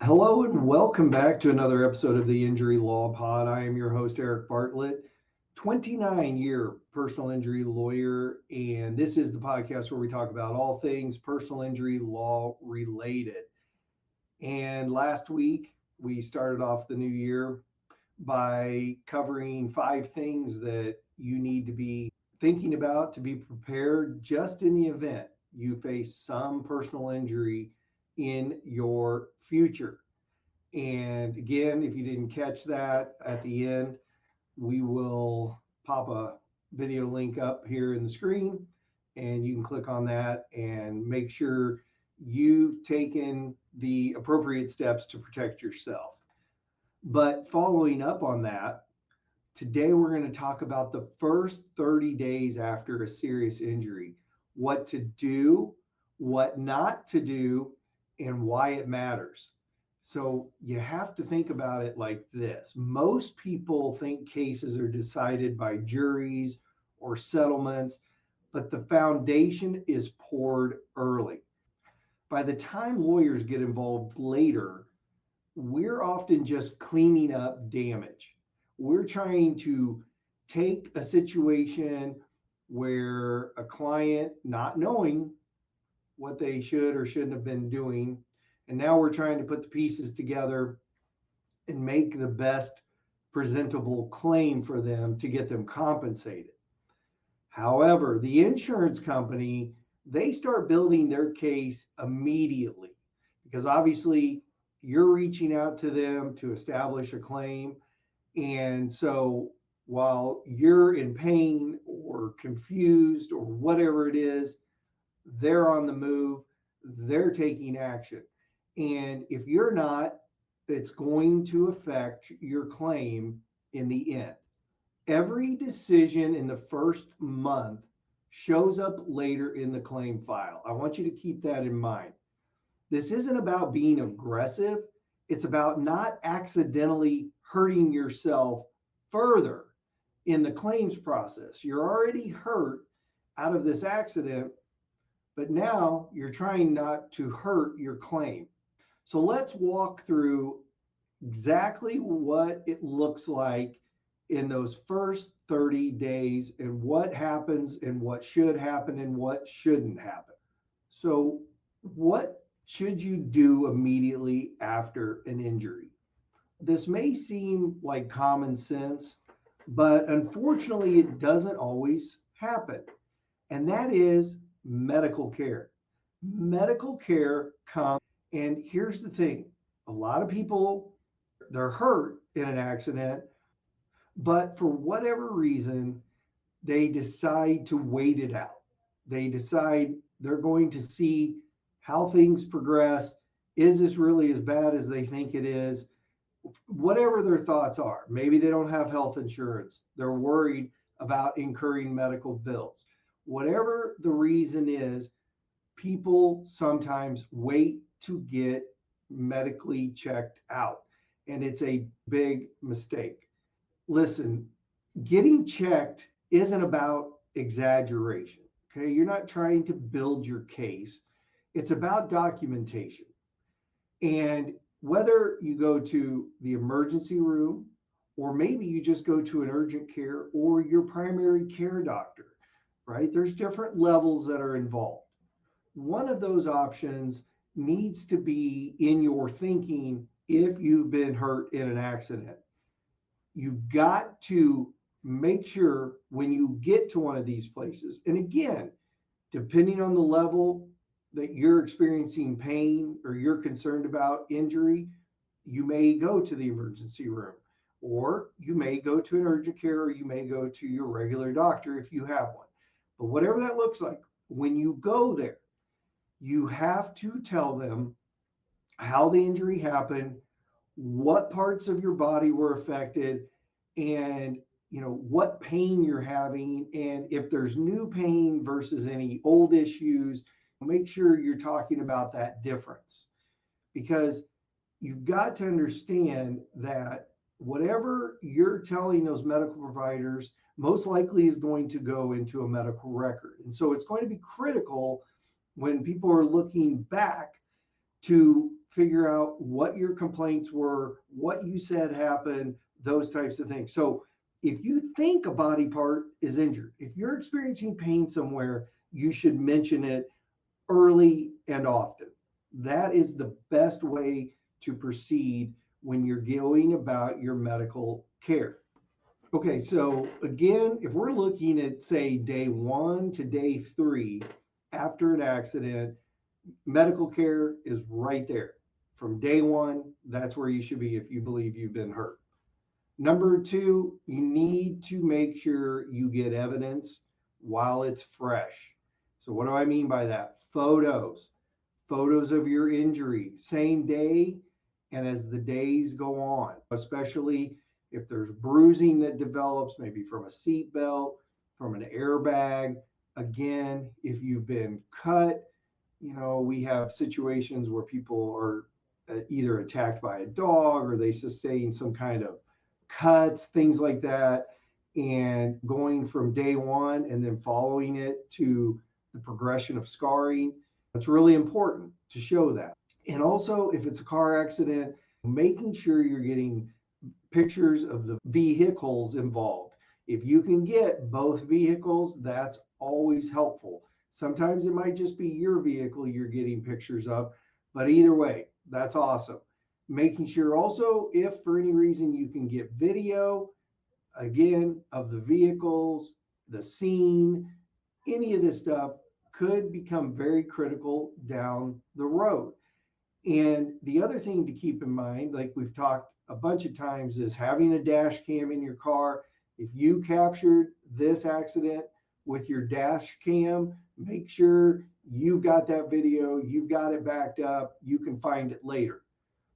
Hello and welcome back to another episode of the Injury Law Pod. I am your host, Eric Bartlett, 29-year personal injury lawyer, and this is the podcast where we talk about all things personal injury law related. And last week, we started off the new year by covering 5 things that you need to be thinking about to be prepared just in the event you face some personal injury in your future. And again, if you didn't catch that at the end, we will pop a video link up here in the screen and you can click on that and make sure you've taken the appropriate steps to protect yourself. But following up on that, today we're going to talk about the first 30 days after a serious injury, what to do, what not to do, and why it matters. So you have to think about it like this. Most people think cases are decided by juries or settlements, but the foundation is poured early. By the time lawyers get involved later, we're often just cleaning up damage. We're trying to take a situation where a client, not knowing what they should or shouldn't have been doing, and now we're trying to put the pieces together and make the best presentable claim for them to get them compensated. However, the insurance company, they start building their case immediately because obviously you're reaching out to them to establish a claim. And so while you're in pain or confused or whatever it is, they're on the move, they're taking action. And if you're not, it's going to affect your claim in the end. Every decision in the first month shows up later in the claim file. I want you to keep that in mind. This isn't about being aggressive. It's about not accidentally hurting yourself further in the claims process. You're already hurt out of this accident, but now you're trying not to hurt your claim. So let's walk through exactly what it looks like in those first 30 days and what happens and what should happen and what shouldn't happen. So, what should you do immediately after an injury? This may seem like common sense, but unfortunately, it doesn't always happen. And that is medical care. Medical care comes, and here's the thing, a lot of people, they're hurt in an accident, but for whatever reason, they decide to wait it out. They decide they're going to see how things progress. Is this really as bad as they think it is? Whatever their thoughts are, maybe they don't have health insurance. They're worried about incurring medical bills. Whatever the reason is, people sometimes wait to get medically checked out, and it's a big mistake. Listen, getting checked isn't about exaggeration. Okay, you're not trying to build your case, it's about documentation. And whether you go to the emergency room, or maybe you just go to an urgent care or your primary care doctor, right? There's different levels that are involved. One of those options needs to be in your thinking if you've been hurt in an accident. You've got to make sure when you get to one of these places, and again, depending on the level that you're experiencing pain or you're concerned about injury, you may go to the emergency room, or you may go to an urgent care, or you may go to your regular doctor if you have one. But whatever that looks like, when you go there, you have to tell them how the injury happened, what parts of your body were affected, and what pain you're having, and if there's new pain versus any old issues. Make sure you're talking about that difference, because you've got to understand that whatever you're telling those medical providers most likely is going to go into a medical record. And so it's going to be critical when people are looking back to figure out what your complaints were, what you said happened, those types of things. So if you think a body part is injured, if you're experiencing pain somewhere, you should mention it early and often. That is the best way to proceed when you're going about your medical care. Okay, so again, if we're looking at, say, day 1 to day 3 after an accident, medical care is right there. From day 1, that's where you should be if you believe you've been hurt. Number 2, you need to make sure you get evidence while it's fresh. So, what do I mean by that? Photos of your injury, same day and as the days go on, especially if there's bruising that develops, maybe from a seat belt, from an airbag. Again, if you've been cut, we have situations where people are either attacked by a dog or they sustain some kind of cuts, things like that. And going from day 1 and then following it to the progression of scarring, it's really important to show that. And also, if it's a car accident, making sure you're getting pictures of the vehicles involved. If you can get both vehicles, that's always helpful. Sometimes it might just be your vehicle you're getting pictures of, but either way, that's awesome. Making sure also, if for any reason you can get video, again, of the vehicles, the scene, any of this stuff could become very critical down the road. And the other thing to keep in mind, like we've talked a bunch of times, is having a dash cam in your car. If you captured this accident with your dash cam, make sure you've got that video, you've got it backed up, you can find it later.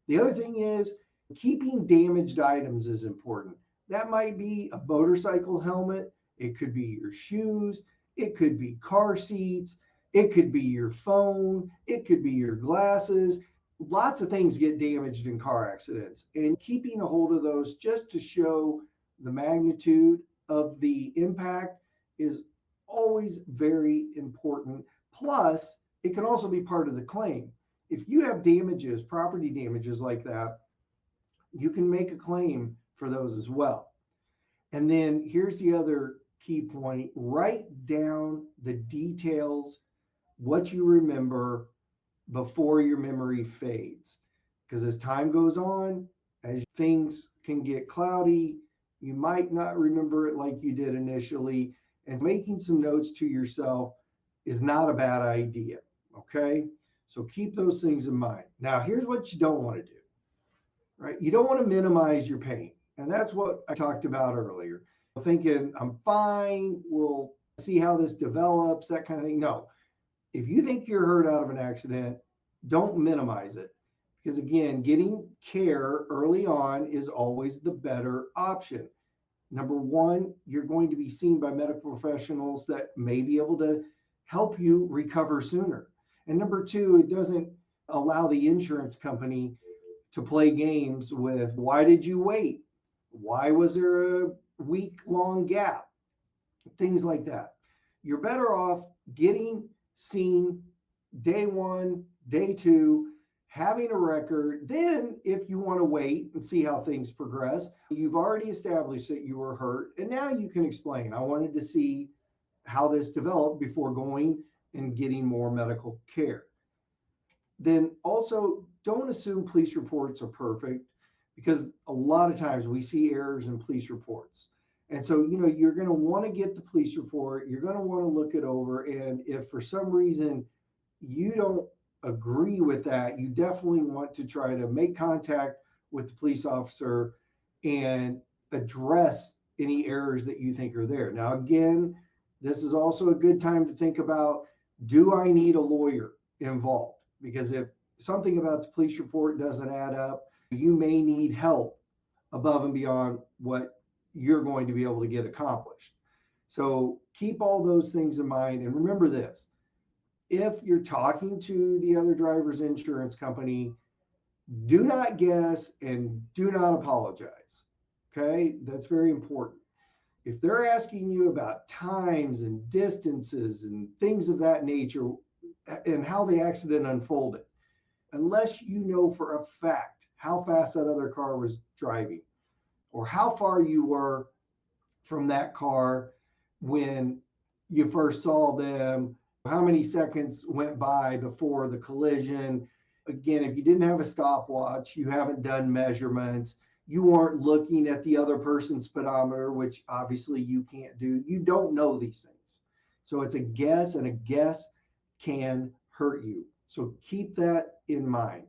The other thing is keeping damaged items is important. That might be a motorcycle helmet, it could be your shoes, it could be car seats, it could be your phone, it could be your glasses. Lots of things get damaged in car accidents, and keeping a hold of those just to show the magnitude of the impact is always very important. Plus, it can also be part of the claim. If you have damages, property damages like that, you can make a claim for those as well. And then here's the other key point: write down the details, what you remember, before your memory fades. Because as time goes on, as things can get cloudy, you might not remember it like you did initially. And making some notes to yourself is not a bad idea. Okay. So keep those things in mind. Now, here's what you don't want to do, right? You don't want to minimize your pain. And that's what I talked about earlier. Thinking, I'm fine, we'll see how this develops, that kind of thing. No, if you think you're hurt out of an accident, don't minimize it. Because again, getting care early on is always the better option. Number one, you're going to be seen by medical professionals that may be able to help you recover sooner. And number two, it doesn't allow the insurance company to play games with, why did you wait? Why was there a week-long gap? Things like that. You're better off getting seen day one, day two, having a record. Then, if you want to wait and see how things progress, you've already established that you were hurt. And now you can explain, I wanted to see how this developed before going and getting more medical care. Then also, don't assume police reports are perfect, because a lot of times we see errors in police reports. And so, you're going to want to get the police report. You're going to want to look it over. And if for some reason you don't agree with that, you definitely want to try to make contact with the police officer and address any errors that you think are there. Now, again, this is also a good time to think about, do I need a lawyer involved? Because if something about the police report doesn't add up, you may need help above and beyond what you're going to be able to get accomplished. So keep all those things in mind. And remember this: if you're talking to the other driver's insurance company, do not guess and do not apologize. Okay? That's very important. If they're asking you about times and distances and things of that nature and how the accident unfolded, unless you know for a fact how fast that other car was driving or how far you were from that car when you first saw them, how many seconds went by before the collision. Again, if you didn't have a stopwatch, you haven't done measurements, you weren't looking at the other person's speedometer, which obviously you can't do. You don't know these things. So it's a guess, and a guess can hurt you. So keep that in mind.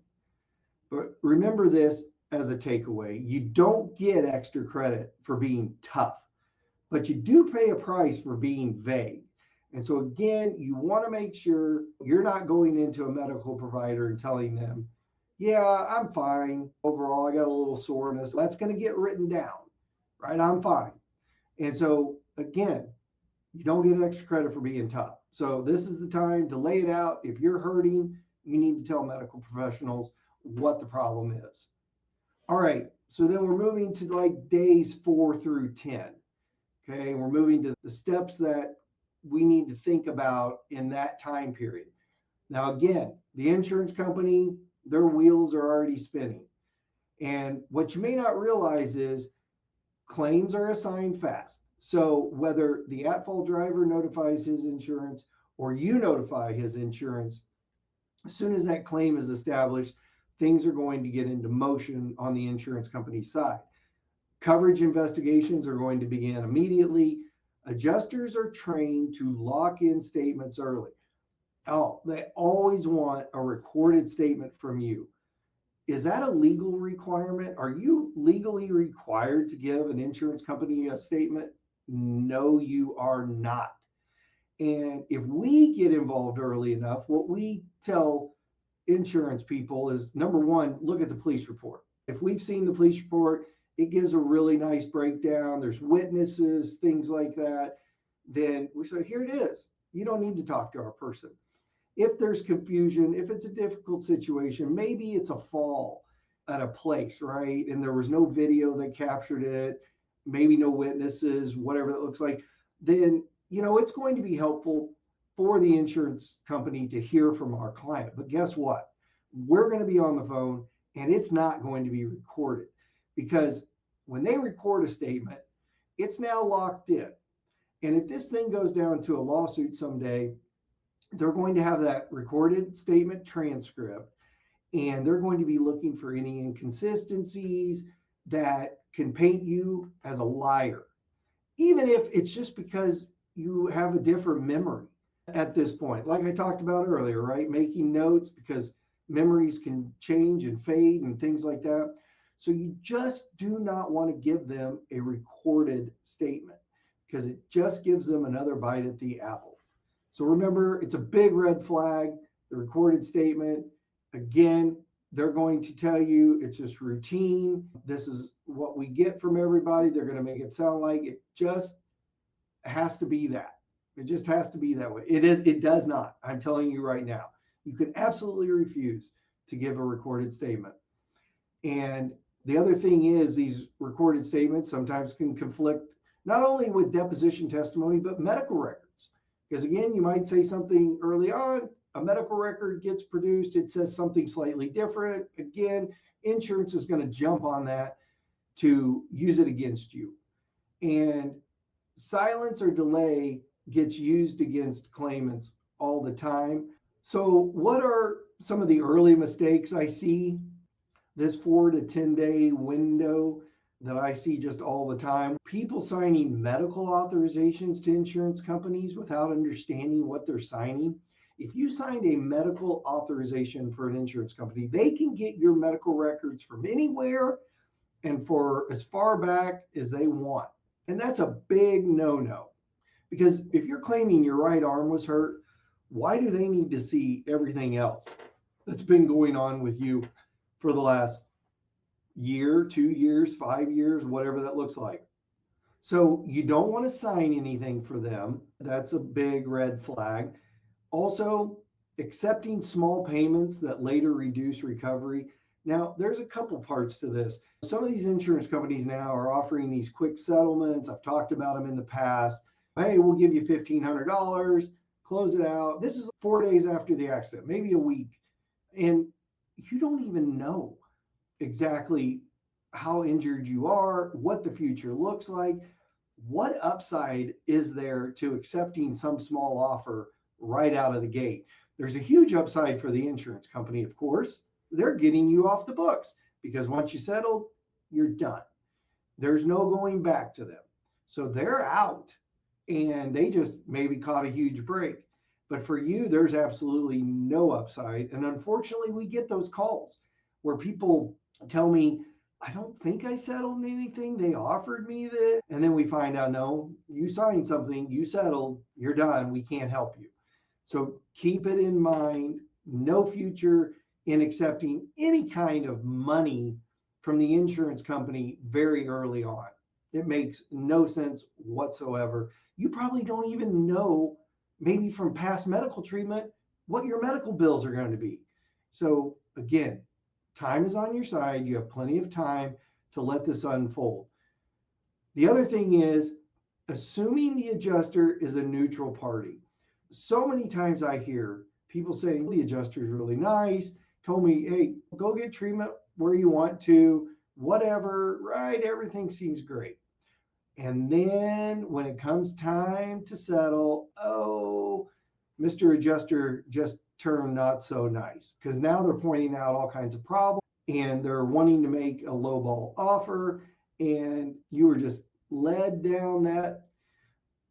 But remember this as a takeaway: you don't get extra credit for being tough, but you do pay a price for being vague. And so, again, you want to make sure you're not going into a medical provider and telling them, yeah, I'm fine. Overall, I got a little soreness. That's going to get written down, right? I'm fine. And so, again, you don't get extra credit for being tough. So, this is the time to lay it out. If you're hurting, you need to tell medical professionals what the problem is. All right. So, then we're moving to like days 4 through 10. Okay, we're moving to the steps that we need to think about in that time period. Now, again, the insurance company, their wheels are already spinning. And what you may not realize is claims are assigned fast. So whether the at-fault driver notifies his insurance or you notify his insurance, as soon as that claim is established, things are going to get into motion on the insurance company's side. Coverage investigations are going to begin immediately. Adjusters are trained to lock in statements early. Oh, they always want a recorded statement from you. Is that a legal requirement? Are you legally required to give an insurance company a statement? No, you are not. And if we get involved early enough, what we tell insurance people is, number one, look at the police report. If we've seen the police report, it gives a really nice breakdown. There's witnesses, things like that. Then we say, here it is. You don't need to talk to our person. If there's confusion, if it's a difficult situation, maybe it's a fall at a place, right? And there was no video that captured it, maybe no witnesses, whatever it looks like, then, it's going to be helpful for the insurance company to hear from our client. But guess what? We're going to be on the phone and it's not going to be recorded, because when they record a statement, it's now locked in. And if this thing goes down to a lawsuit someday, they're going to have that recorded statement transcript, and they're going to be looking for any inconsistencies that can paint you as a liar, even if it's just because you have a different memory at this point. Like I talked about earlier, right? Making notes, because memories can change and fade and things like that. So you just do not want to give them a recorded statement, because it just gives them another bite at the apple. So remember, it's a big red flag, the recorded statement. Again, they're going to tell you it's just routine. This is what we get from everybody. They're going to make it sound like it just has to be that. It just has to be that way. It does not. I'm telling you right now. You can absolutely refuse to give a recorded statement. And the other thing is, these recorded statements sometimes can conflict not only with deposition testimony, but medical records. Because again, you might say something early on, a medical record gets produced, it says something slightly different. Again, insurance is going to jump on that to use it against you. And silence or delay gets used against claimants all the time. So what are some of the early mistakes I see? This 4 to 10 day window that I see just all the time. People signing medical authorizations to insurance companies without understanding what they're signing. If you signed a medical authorization for an insurance company, they can get your medical records from anywhere and for as far back as they want. And that's a big no-no. Because if you're claiming your right arm was hurt, why do they need to see everything else that's been going on with you for the last year, 2 years, 5 years, whatever that looks like? So you don't want to sign anything for them. That's a big red flag. Also, accepting small payments that later reduce recovery. Now, there's a couple parts to this. Some of these insurance companies now are offering these quick settlements. I've talked about them in the past. Hey, we'll give you $1,500, close it out. This is 4 days after the accident, maybe a week. And you don't even know exactly how injured you are, what the future looks like. What upside is there to accepting some small offer right out of the gate? There's a huge upside for the insurance company, of course. They're getting you off the books because once you settle, you're done. There's no going back to them. So they're out and they just maybe caught a huge break. But for you, there's absolutely no upside. And unfortunately, we get those calls where people tell me, I don't think I settled anything. They offered me this. And then we find out, no, you signed something, you settled, you're done. We can't help you. So keep it in mind, no future in accepting any kind of money from the insurance company very early on. It makes no sense whatsoever. You probably don't even know, maybe from past medical treatment, what your medical bills are going to be. So, again, time is on your side. You have plenty of time to let this unfold. The other thing is, assuming the adjuster is a neutral party. So many times I hear people saying the adjuster is really nice, told me, hey, go get treatment where you want to, whatever, right? Everything seems great. And then when it comes time to settle, oh, Mr. Adjuster just turned not so nice because now they're pointing out all kinds of problems and they're wanting to make a lowball offer. And you were just led down that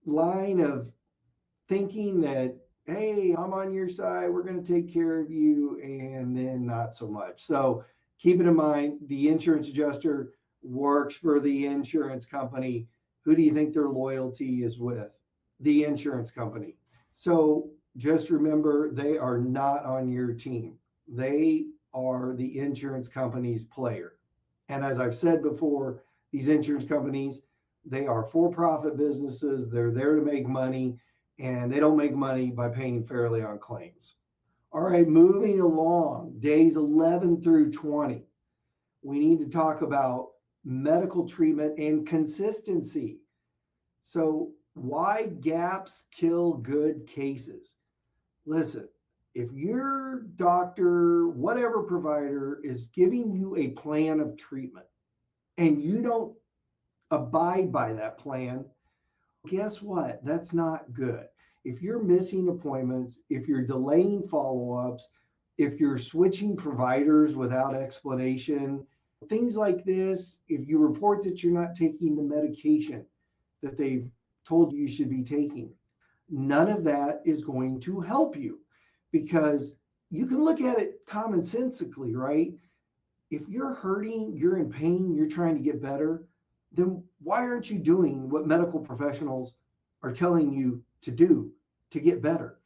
line of thinking that, hey, I'm on your side, we're going to take care of you, and then not so much. So keep it in mind, the insurance adjuster works for the insurance company. Who do you think their loyalty is with? The insurance company. So just remember, they are not on your team. They are the insurance company's player. And as I've said before, these insurance companies, they are for-profit businesses. They're there to make money, and they don't make money by paying fairly on claims. All right, moving along, days 11 through 20. We need to talk about medical treatment and consistency. So, why gaps kill good cases? Listen, if your doctor, whatever provider, is giving you a plan of treatment and you don't abide by that plan, guess what? That's not good. If you're missing appointments, if you're delaying follow ups, if you're switching providers without explanation, things like this, if you report that you're not taking the medication that they've told you should be taking, none of that is going to help you because you can look at it commonsensically, right? If you're hurting, you're in pain, you're trying to get better, then why aren't you doing what medical professionals are telling you to do to get better?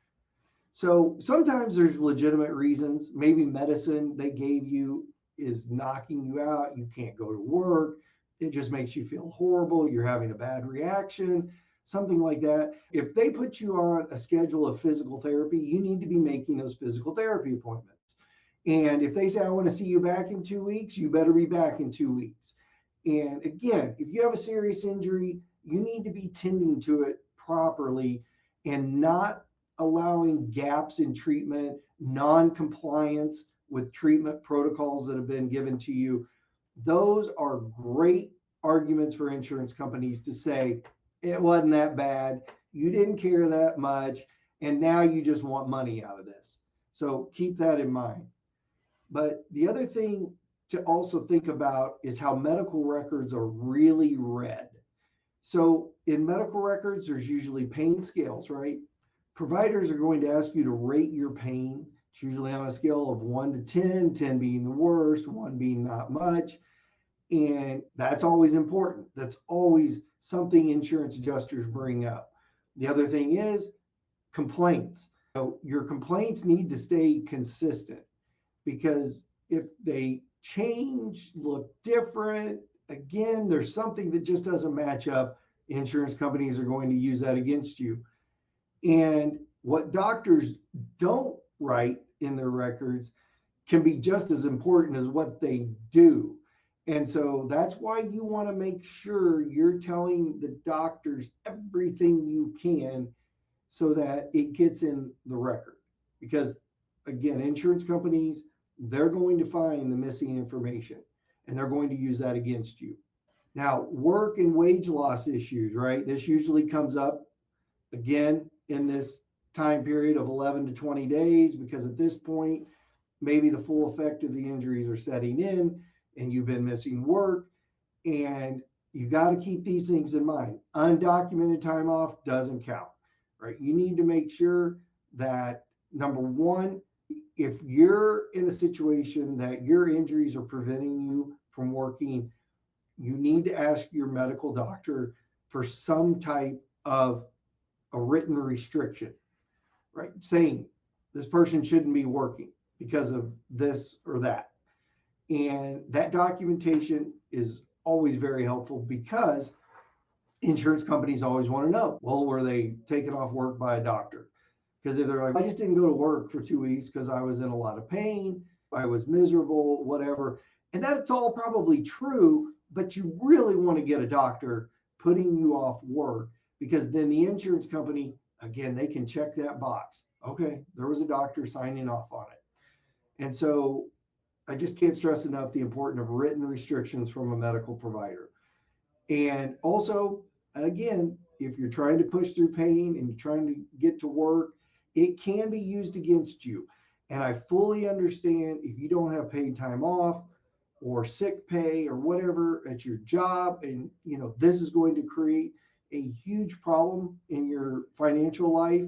So sometimes there's legitimate reasons. Maybe medicine they gave you is knocking you out. You can't go to work. It just makes you feel horrible. You're having a bad reaction, something like that. If they put you on a schedule of physical therapy, you need to be making those physical therapy appointments. And if they say, I want to see you back in 2 weeks, you better be back in 2 weeks. And again, if you have a serious injury, you need to be tending to it properly and not allowing gaps in treatment, non-compliance with treatment protocols that have been given to you. Those are great arguments for insurance companies to say, it wasn't that bad, you didn't care that much, and now you just want money out of this. So keep that in mind. But the other thing to also think about is how medical records are really read. So in medical records, there's usually pain scales, right? Providers are going to ask you to rate your pain. It's usually on a scale of 1 to 10, 10 being the worst, 1 being not much. And that's always important. That's always something insurance adjusters bring up. The other thing is complaints. So your complaints need to stay consistent because if they change, look different, again, there's something that just doesn't match up. Insurance companies are going to use that against you. And what doctors don't write in their records can be just as important as what they do. And so that's why you want to make sure you're telling the doctors everything you can so that it gets in the record. Because again, insurance companies, they're going to find the missing information and they're going to use that against you. Now, work and wage loss issues, right? This usually comes up again in this time period of 11 to 20 days because at this point, maybe the full effect of the injuries are setting in and you've been missing work. And you got to keep these things in mind. Undocumented time off doesn't count, right? You need to make sure that number one, if you're in a situation that your injuries are preventing you from working, you need to ask your medical doctor for some type of a written restriction, right? Saying this person shouldn't be working because of this or that. And that documentation is always very helpful because insurance companies always want to know, well, were they taken off work by a doctor? Because if they're like, I just didn't go to work for 2 weeks because I was in a lot of pain, I was miserable, whatever. And that's all probably true, but you really want to get a doctor putting you off work because then the insurance company, again, they can check that box. Okay, there was a doctor signing off on it. And so I just can't stress enough the importance of written restrictions from a medical provider. And also, again, if you're trying to push through pain and you're trying to get to work, it can be used against you. And I fully understand if you don't have paid time off or sick pay or whatever at your job, and this is going to create a huge problem in your financial life.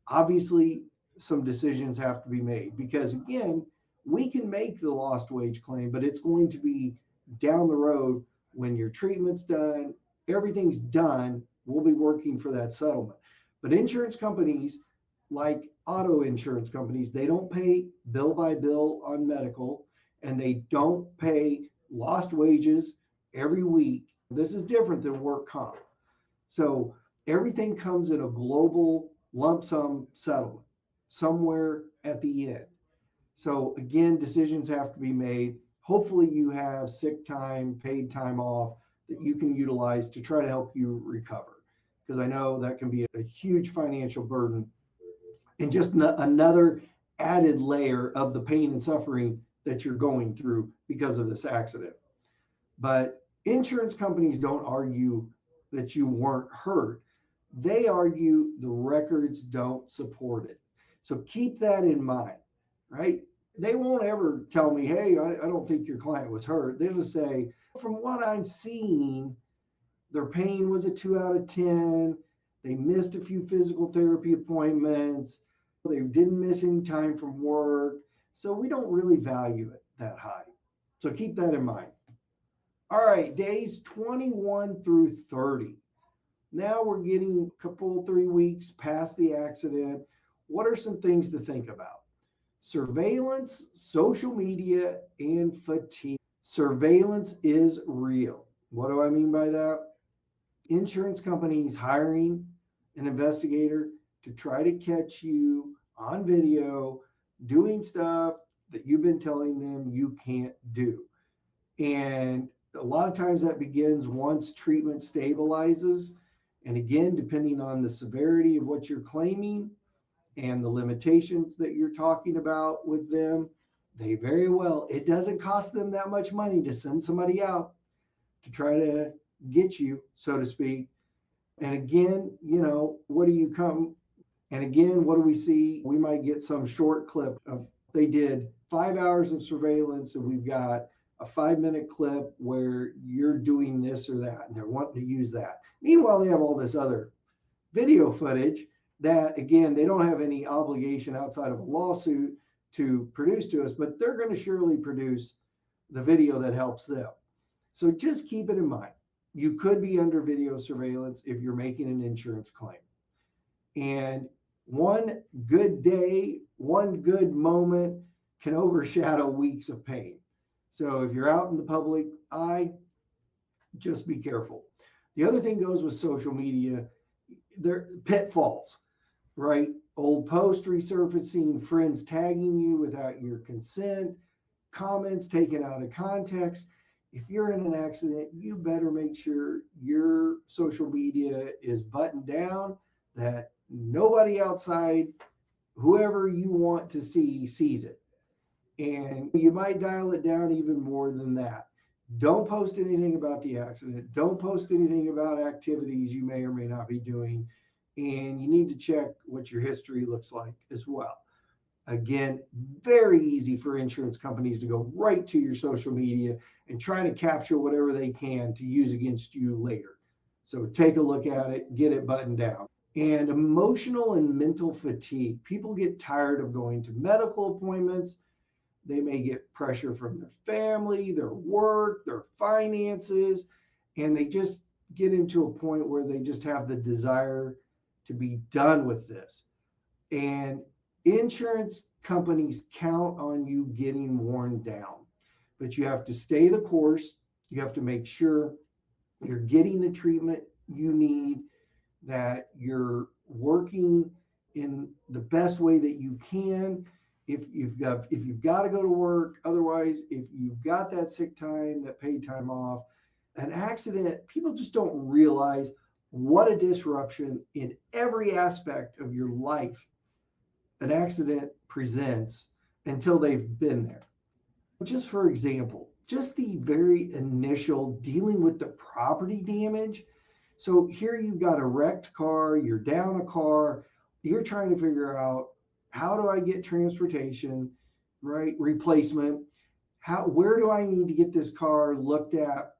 Obviously, some decisions have to be made because again, we can make the lost wage claim, but it's going to be down the road when your treatment's done, everything's done, we'll be working for that settlement. But insurance companies, like auto insurance companies, they don't pay bill by bill on medical and they don't pay lost wages every week. This is different than work comp. So everything comes in a global lump sum settlement somewhere at the end. So again, decisions have to be made. Hopefully you have sick time, paid time off that you can utilize to try to help you recover. Because I know that can be a huge financial burden and just another added layer of the pain and suffering that you're going through because of this accident. But insurance companies don't argue that you weren't hurt. They argue the records don't support it. So keep that in mind, right? They won't ever tell me, hey, I don't think your client was hurt. They'll just say, from what I'm seeing, their pain was a 2 out of 10. They missed a few physical therapy appointments. They didn't miss any time from work. So we don't really value it that high. So keep that in mind. All right, days 21 through 30. Now we're getting a couple, 3 weeks past the accident. What are some things to think about? Surveillance, social media, and fatigue. Surveillance is real. What do I mean by that? Insurance companies hiring an investigator to try to catch you on video doing stuff that you've been telling them you can't do. And a lot of times that begins once treatment stabilizes. And again, depending on the severity of what you're claiming and the limitations that you're talking about with them, they very well, it doesn't cost them that much money to send somebody out to try to get you, so to speak. And again, what do you come? And again, what do we see? We might get some short clip of they did 5 hours of surveillance and we've got a 5 minute clip where you're doing this or that, and they're wanting to use that. Meanwhile, they have all this other video footage that, again, they don't have any obligation outside of a lawsuit to produce to us, but they're going to surely produce the video that helps them. So just keep it in mind. You could be under video surveillance if you're making an insurance claim. And one good day, one good moment can overshadow weeks of pain. So if you're out in the public eye, just be careful. The other thing goes with social media, there pitfalls, right? Old post resurfacing, friends tagging you without your consent, comments taken out of context. If you're in an accident, you better make sure your social media is buttoned down, that nobody outside, whoever you want to see, sees it. And you might dial it down even more than that. Don't post anything about the accident. Don't post anything about activities you may or may not be doing. And you need to check what your history looks like as well. Again, very easy for insurance companies to go right to your social media and try to capture whatever they can to use against you later. So take a look at it, get it buttoned down. And emotional and mental fatigue. People get tired of going to medical appointments. They may get pressure from their family, their work, their finances, and they just get into a point where they just have the desire to be done with this. And insurance companies count on you getting worn down, but you have to stay the course. You have to make sure you're getting the treatment you need, that you're working in the best way that you can. If you've got to go to work, otherwise, if you've got that sick time, that paid time off, an accident, people just don't realize what a disruption in every aspect of your life an accident presents until they've been there. Just for example, just the very initial dealing with the property damage. So here you've got a wrecked car, you're down a car, you're trying to figure out, how do I get transportation, right? Replacement. Where do I need to get this car looked at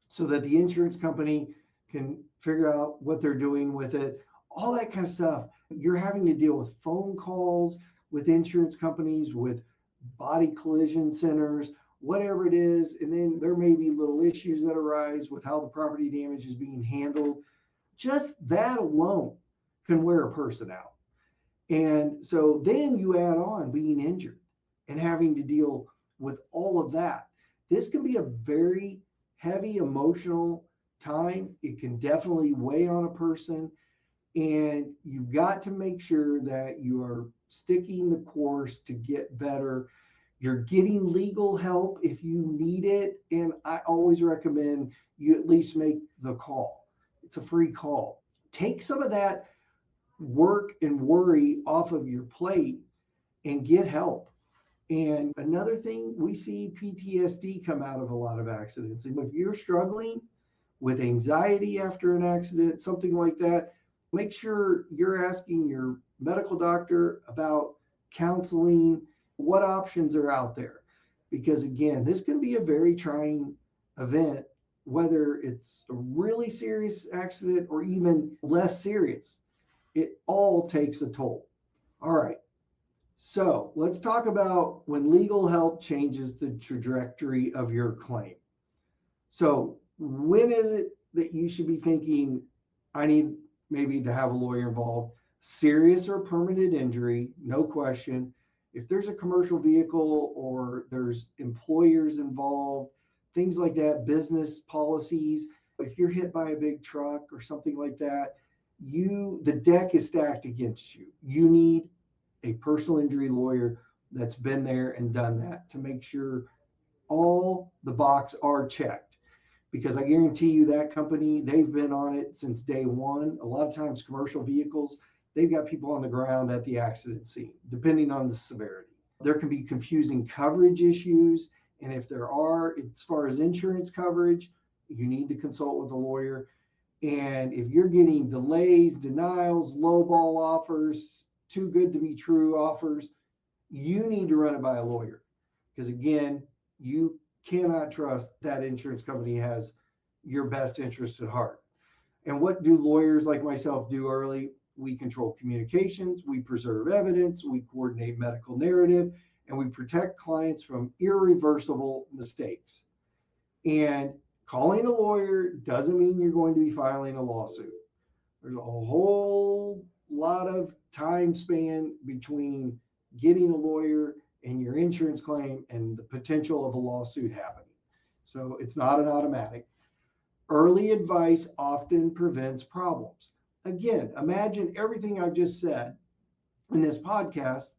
so that the insurance company can figure out what they're doing with it, all that kind of stuff. You're having to deal with phone calls with insurance companies, with body collision centers, whatever it is. And then there may be little issues that arise with how the property damage is being handled. Just that alone can wear a person out. And so then you add on being injured and having to deal with all of that. This can be a very heavy emotional time. It can definitely weigh on a person. And you've got to make sure that you are sticking the course to get better. You're getting legal help if you need it. And I always recommend you at least make the call. It's a free call. Take some of that work and worry off of your plate and get help. And another thing, we see PTSD come out of a lot of accidents. And if you're struggling with anxiety after an accident, something like that, make sure you're asking your medical doctor about counseling, what options are out there. Because again, this can be a very trying event, whether it's a really serious accident or even less serious. It all takes a toll. All right. So let's talk about when legal help changes the trajectory of your claim. So when is it that you should be thinking, I need maybe to have a lawyer involved? Serious or permanent injury, no question. If there's a commercial vehicle or there's employers involved, things like that, business policies, if you're hit by a big truck or something like that, the deck is stacked against you. You need a personal injury lawyer that's been there and done that to make sure all the boxes are checked. Because I guarantee you that company, they've been on it since day one. A lot of times commercial vehicles, they've got people on the ground at the accident scene, depending on the severity. There can be confusing coverage issues. And if there are, as far as insurance coverage, you need to consult with a lawyer. And if you're getting delays, denials, lowball offers, too good to be true offers, you need to run it by a lawyer. Because again, you cannot trust that insurance company has your best interest at heart. And what do lawyers like myself do early? We control communications, we preserve evidence, we coordinate medical narrative, and we protect clients from irreversible mistakes. And calling a lawyer doesn't mean you're going to be filing a lawsuit. There's a whole lot of time span between getting a lawyer and your insurance claim and the potential of a lawsuit happening. So it's not an automatic. Early advice often prevents problems. Again, imagine everything I've just said in this podcast.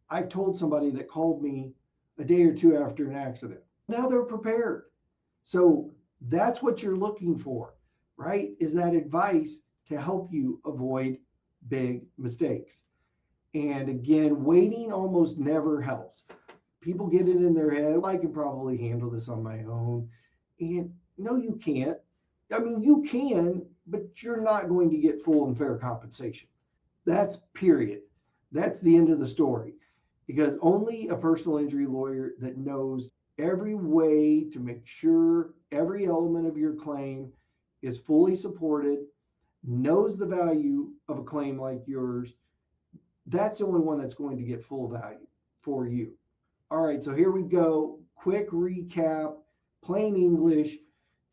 I've told somebody that called me a day or two after an accident. Now they're prepared. So that's what you're looking for, right? Is that advice to help you avoid big mistakes. And again, waiting almost never helps. People get it in their head, well, I can probably handle this on my own. And no, you can't. I mean, you can, but you're not going to get full and fair compensation. That's period. That's the end of the story. Because only a personal injury lawyer that knows every way to make sure every element of your claim is fully supported, knows the value of a claim like yours, that's the only one that's going to get full value for you. All right, so here we go. Quick recap, plain English.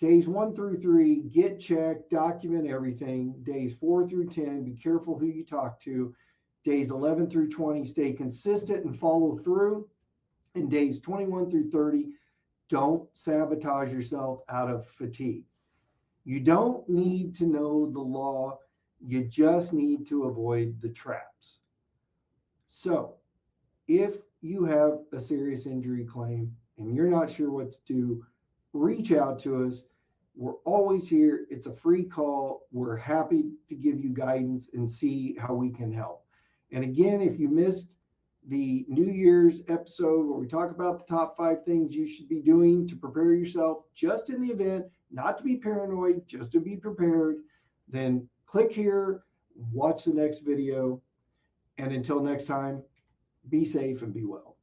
Days 1 through 3, get checked, document everything. Days 4 through 10, be careful who you talk to. Days 11 through 20, stay consistent and follow through. And days 21 through 30, don't sabotage yourself out of fatigue. You don't need to know the law, you just need to avoid the traps. So, if you have a serious injury claim and you're not sure what to do, reach out to us. We're always here. It's a free call. We're happy to give you guidance and see how we can help. And again, if you missed the New Year's episode where we talk about the top 5 things you should be doing to prepare yourself just in the event, not to be paranoid, just to be prepared, then click here, watch the next video. And until next time, be safe and be well.